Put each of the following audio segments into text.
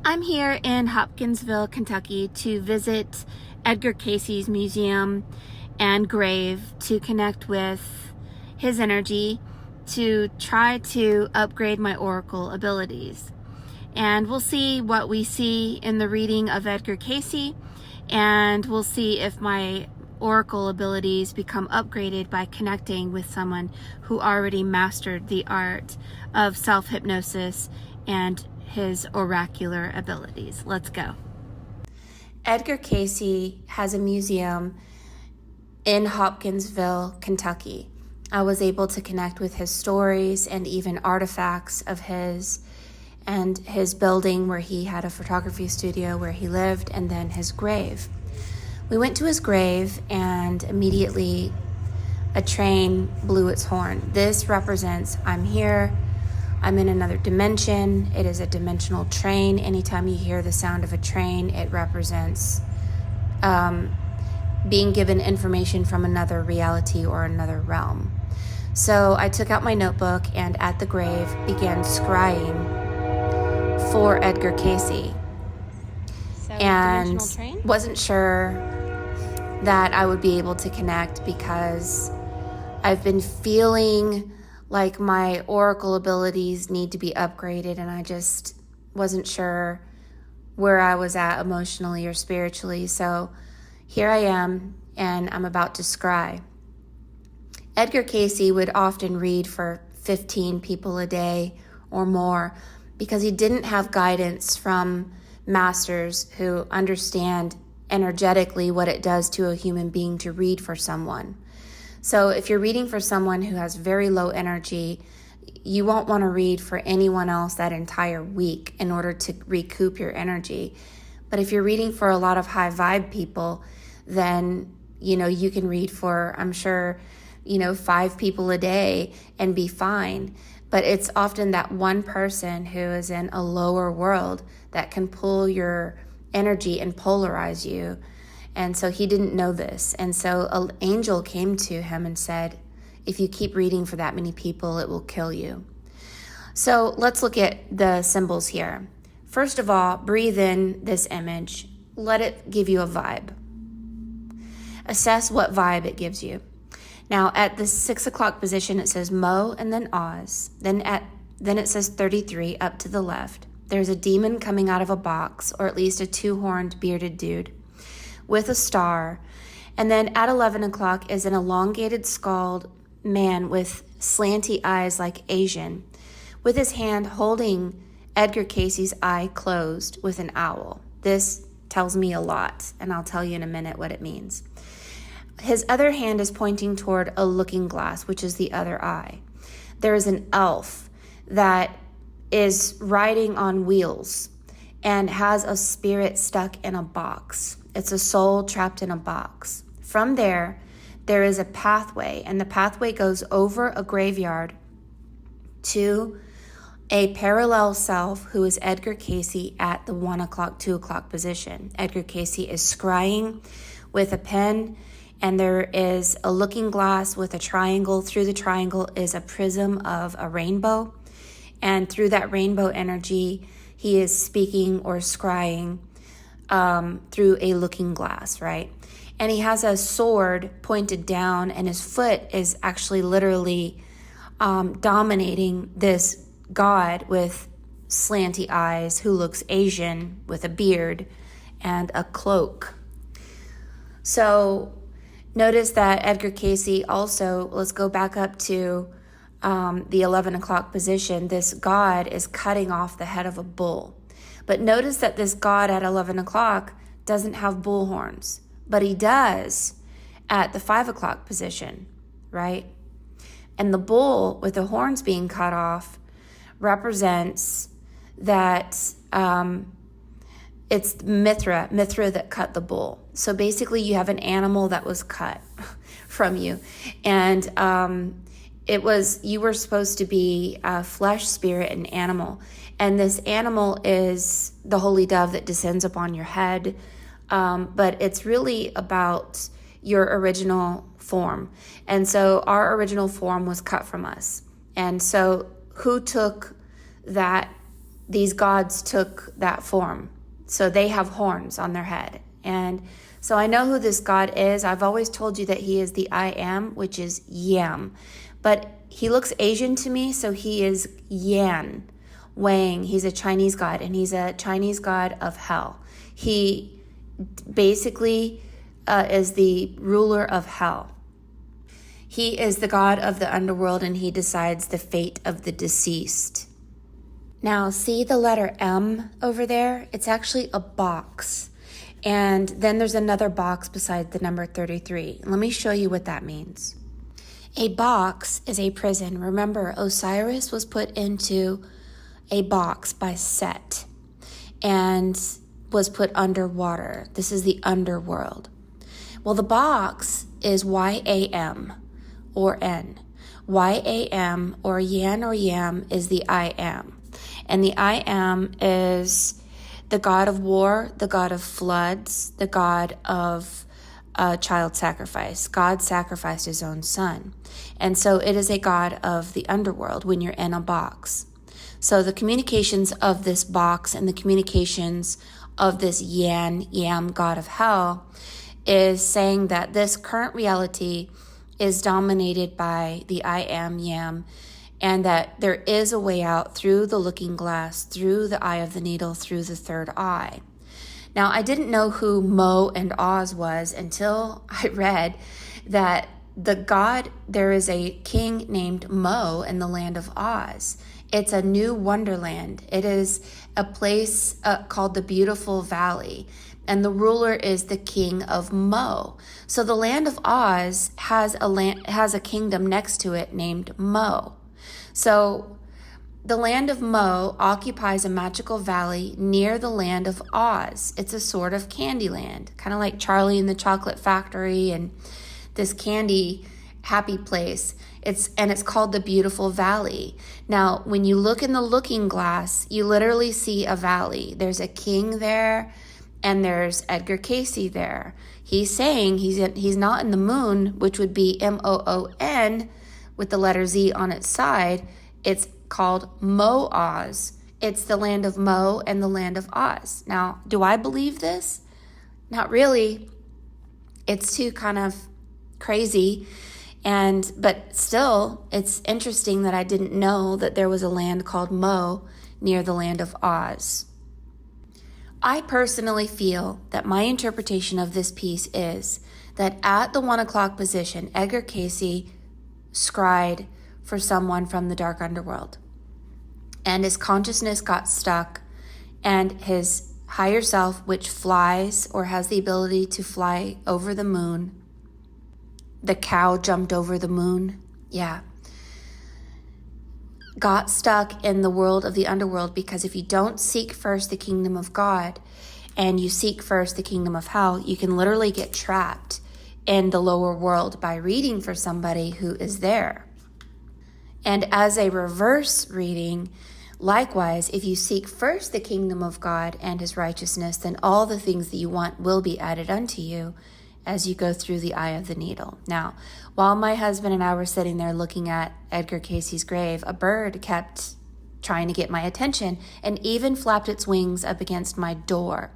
I'm here in Hopkinsville, Kentucky to visit Edgar Cayce's museum and grave to connect with his energy to try to upgrade my oracle abilities. And we'll see what we see in the reading of Edgar Cayce, and we'll see if my oracle abilities become upgraded by connecting with someone who already mastered the art of self-hypnosis and his oracular abilities. Let's go. Edgar Cayce has a museum in Hopkinsville, Kentucky. I was able to connect with his stories and even artifacts of his and his building where he had a photography studio where he lived, and then his grave. We went to his grave and immediately a train blew its horn. This represents I'm here, I'm in another dimension. It is a dimensional train. Anytime you hear the sound of a train, it represents being given information from another reality or another realm. So I took out my notebook and at the grave began scrying for Edgar Cayce. So And train? wasn't sure that I would be able to connect because I've been feeling like my oracle abilities need to be upgraded, and I just wasn't sure where I was at emotionally or spiritually. So here I am, and I'm about to scry. Edgar Cayce would often read for 15 people a day or more because he didn't have guidance from masters who understand energetically what it does to a human being to read for someone. So if you're reading for someone who has very low energy, you won't want to read for anyone else that entire week in order to recoup your energy. But if you're reading for a lot of high vibe people, then you can read for, I'm sure, 5 people a day and be fine. But it's often that one person who is in a lower world that can pull your energy and polarize you. And so he didn't know this. And so an angel came to him and said, if you keep reading for that many people, it will kill you. So let's look at the symbols here. First of all, breathe in this image. Let it give you a vibe. Assess what vibe it gives you. Now at the 6 o'clock position, it says Mo and then Oz. Then it says 33 up to the left. There's a demon coming out of a box, or at least a 2-horned bearded dude with a star. And then at 11 o'clock is an elongated skulled man with slanty eyes like Asian, with his hand holding Edgar Cayce's eye closed with an owl. This tells me a lot, and I'll tell you in a minute what it means. His other hand is pointing toward a looking glass, which is the other eye. There is an elf that is riding on wheels and has a spirit stuck in a box. It's a soul trapped in a box. From there is a pathway, and the pathway goes over a graveyard to a parallel self who is Edgar Cayce at the 1 o'clock, 2 o'clock position. Edgar Cayce is scrying with a pen, and there is a looking glass with a triangle. Through the triangle is a prism of a rainbow. And through that rainbow energy, he is speaking or scrying through a looking glass, right? And he has a sword pointed down, and his foot is actually literally dominating this god with slanty eyes who looks Asian with a beard and a cloak. So notice that Edgar Cayce also, let's go back up to the 11 o'clock position. This god is cutting off the head of a bull. But notice that this god at 11 o'clock doesn't have bull horns, but he does at the 5 o'clock position, right? And the bull with the horns being cut off represents that it's Mithra that cut the bull. So basically you have an animal that was cut from you. And you were supposed to be a flesh, spirit, and animal. And this animal is the holy dove that descends upon your head. But it's really about your original form. And so our original form was cut from us. And so who took that these gods took that form. So they have horns on their head. And so I know who this God is. I've always told you that he is the I am, which is Yam. But he looks Asian to me, so he is Yan Wang. He's a Chinese god, and he's a Chinese god of hell. He basically is the ruler of hell. He is the god of the underworld, and he decides the fate of the deceased. Now, see the letter M over there? It's actually a box. And then there's another box beside the number 33. Let me show you what that means. A box is a prison. Remember, Osiris was put into a box by Set and was put underwater. This is the underworld. Well, the box is YAM or N. YAM or Yan or Yam is the I am. And the I am is the god of war, the god of floods, the god of child sacrifice. God sacrificed his own son. And so it is a god of the underworld when you're in a box. So the communications of this box and the communications of this Yam, god of hell, is saying that this current reality is dominated by the I am, Yam, and that there is a way out through the looking glass, through the eye of the needle, through the third eye. Now, I didn't know who Mo and Oz was until I read that there is a king named Mo in the land of Oz. It's a new wonderland. It is a place called the Beautiful Valley, and the ruler is the king of Mo. So the land of Oz has a kingdom next to it named Mo. So the land of Mo occupies a magical valley near the land of Oz. It's a sort of candy land, kind of like Charlie and the Chocolate Factory and this candy happy place. It's called the Beautiful Valley. Now, when you look in the looking glass, you literally see a valley. There's a king there, and there's Edgar Cayce there. He's saying he's not in the moon, which would be Moon with the letter Z on its side. It's called Mo-Oz. It's the land of Mo and the land of Oz. Now, do I believe this? Not really. It's too kind of crazy. But still, it's interesting that I didn't know that there was a land called Mo near the land of Oz. I personally feel that my interpretation of this piece is that at the 1 o'clock position, Edgar Cayce scried for someone from the dark underworld. And his consciousness got stuck, and his higher self, which flies or has the ability to fly over the moon. The cow jumped over the moon. Yeah. Got stuck in the world of the underworld, because if you don't seek first the kingdom of God and you seek first the kingdom of hell, you can literally get trapped in the lower world by reading for somebody who is there. And as a reverse reading, likewise, if you seek first the kingdom of God and his righteousness, then all the things that you want will be added unto you as you go through the eye of the needle. Now, while my husband and I were sitting there looking at Edgar Cayce's grave, a bird kept trying to get my attention and even flapped its wings up against my door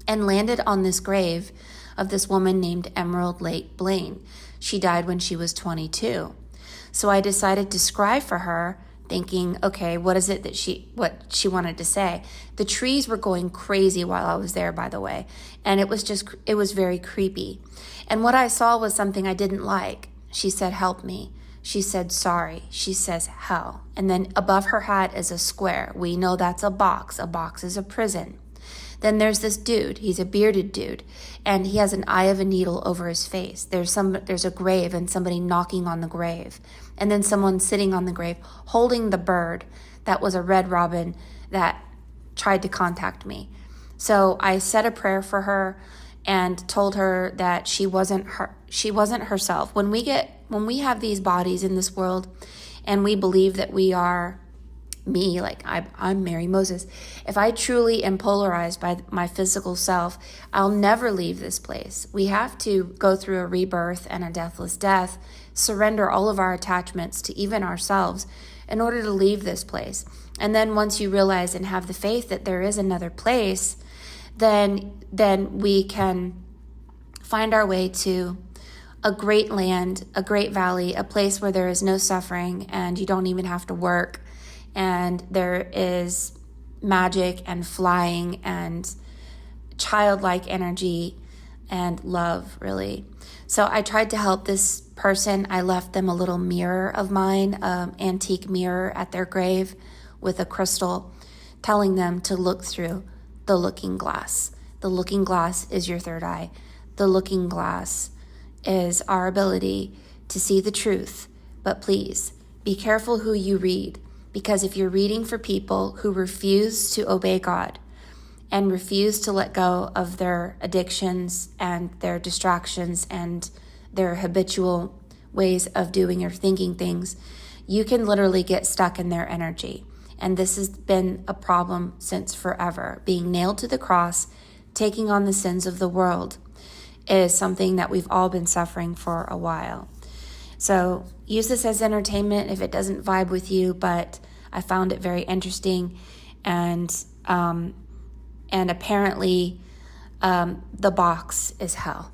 and landed on this grave of this woman named Emerald Lake Blaine. She died when she was 22. So I decided to scribe for her, thinking, okay, what is it that what she wanted to say? The trees were going crazy while I was there, by the way. And it was very creepy. And what I saw was something I didn't like. She said, help me. She said, sorry. She says, hell. And then above her hat is a square. We know that's a box. A box is a prison. Then there's this dude. He's a bearded dude, and he has an eye of a needle over his face. There's a grave and somebody knocking on the grave. And then someone sitting on the grave holding the bird that was a red robin that tried to contact me. So I said a prayer for her and told her that she wasn't herself. When we have these bodies in this world and we believe that we are me, like I'm Mary Moses, if I truly am polarized by my physical self, I'll never leave this place. We have to go through a rebirth and a deathless death, surrender all of our attachments to even ourselves, in order to leave this place. And then once you realize and have the faith that there is another place, then we can find our way to a great land, a great valley, a place where there is no suffering and you don't even have to work, and there is magic and flying and childlike energy and love, really. So I tried to help this person. I left them a little mirror of mine, antique mirror at their grave with a crystal, telling them to look through the looking glass. The looking glass is your third eye. The looking glass is our ability to see the truth. But please, be careful who you read, because if you're reading for people who refuse to obey God and refuse to let go of their addictions and their distractions and their habitual ways of doing or thinking things, you can literally get stuck in their energy. And this has been a problem since forever. Being nailed to the cross, taking on the sins of the world, is something that we've all been suffering for a while. So use this as entertainment if it doesn't vibe with you, but I found it very interesting, and apparently the box is hell.